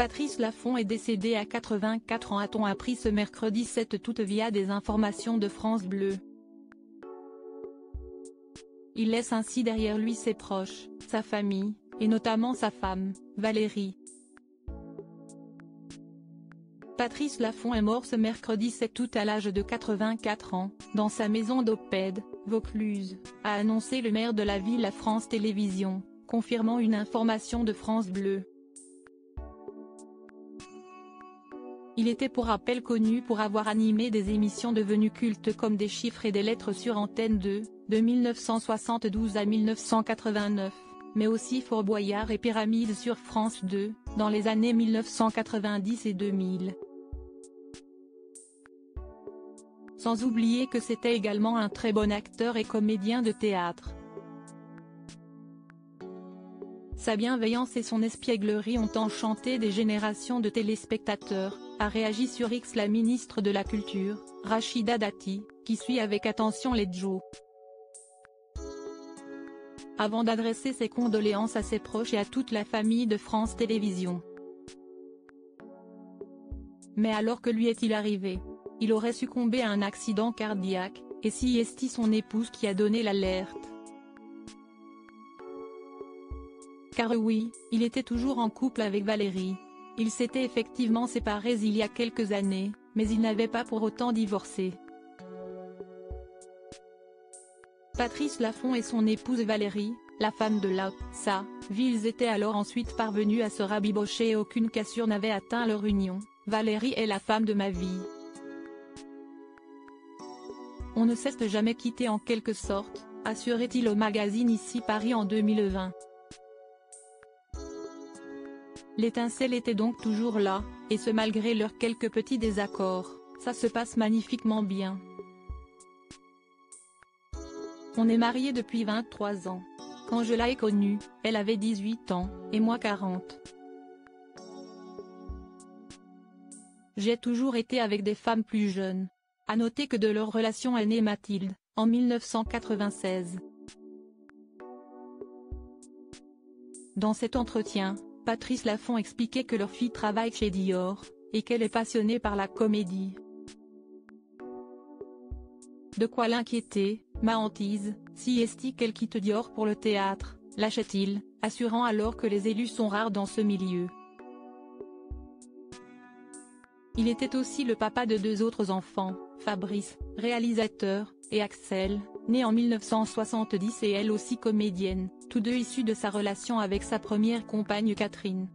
Patrice Laffont est décédé à 84 ans, a-t-on appris ce mercredi 7 août via des informations de France Bleu. Il laisse ainsi derrière lui ses proches, sa famille, et notamment sa femme, Valérie. Patrice Laffont est mort ce mercredi 7 août à l'âge de 84 ans, dans sa maison d'Oppède, Vaucluse, a annoncé le maire de la ville à France Télévisions, confirmant une information de France Bleu. Il était pour rappel connu pour avoir animé des émissions devenues cultes comme Des chiffres et des lettres sur Antenne 2, de 1972 à 1989, mais aussi Fort Boyard et Pyramide sur France 2, dans les années 1990 et 2000. Sans oublier que c'était également un très bon acteur et comédien de théâtre. Sa bienveillance et son espièglerie ont enchanté des générations de téléspectateurs, a réagi sur X la ministre de la Culture, Rachida Dati, qui suit avec attention les JO. Avant d'adresser ses condoléances à ses proches et à toute la famille de France Télévisions. Mais alors que lui est-il arrivé? Il aurait succombé à un accident cardiaque, et si est-il son épouse qui a donné l'alerte? Car oui, il était toujours en couple avec Valérie. Ils s'étaient effectivement séparés il y a quelques années, mais ils n'avaient pas pour autant divorcé. Patrice Laffont et son épouse Valérie, la femme de sa ville étaient alors ensuite parvenus à se rabibocher et aucune cassure n'avait atteint leur union. Valérie est la femme de ma vie. On ne cesse de jamais quitter en quelque sorte, assurait-il au magazine Ici Paris en 2020. L'étincelle était donc toujours là, et ce malgré leurs quelques petits désaccords, ça se passe magnifiquement bien. On est mariés depuis 23 ans. Quand je l'ai connue, elle avait 18 ans, et moi 40. J'ai toujours été avec des femmes plus jeunes. À noter que de leur relation est née Mathilde, en 1996. Dans cet entretien, Patrice Laffont expliquait que leur fille travaille chez Dior, et qu'elle est passionnée par la comédie. De quoi l'inquiéter, ma hantise, si est-il qu'elle quitte Dior pour le théâtre, lâchait-il, assurant alors que les élus sont rares dans ce milieu. Il était aussi le papa de deux autres enfants, Fabrice, réalisateur, et Axel, né en 1970 et elle aussi comédienne, tous deux issus de sa relation avec sa première compagne Catherine.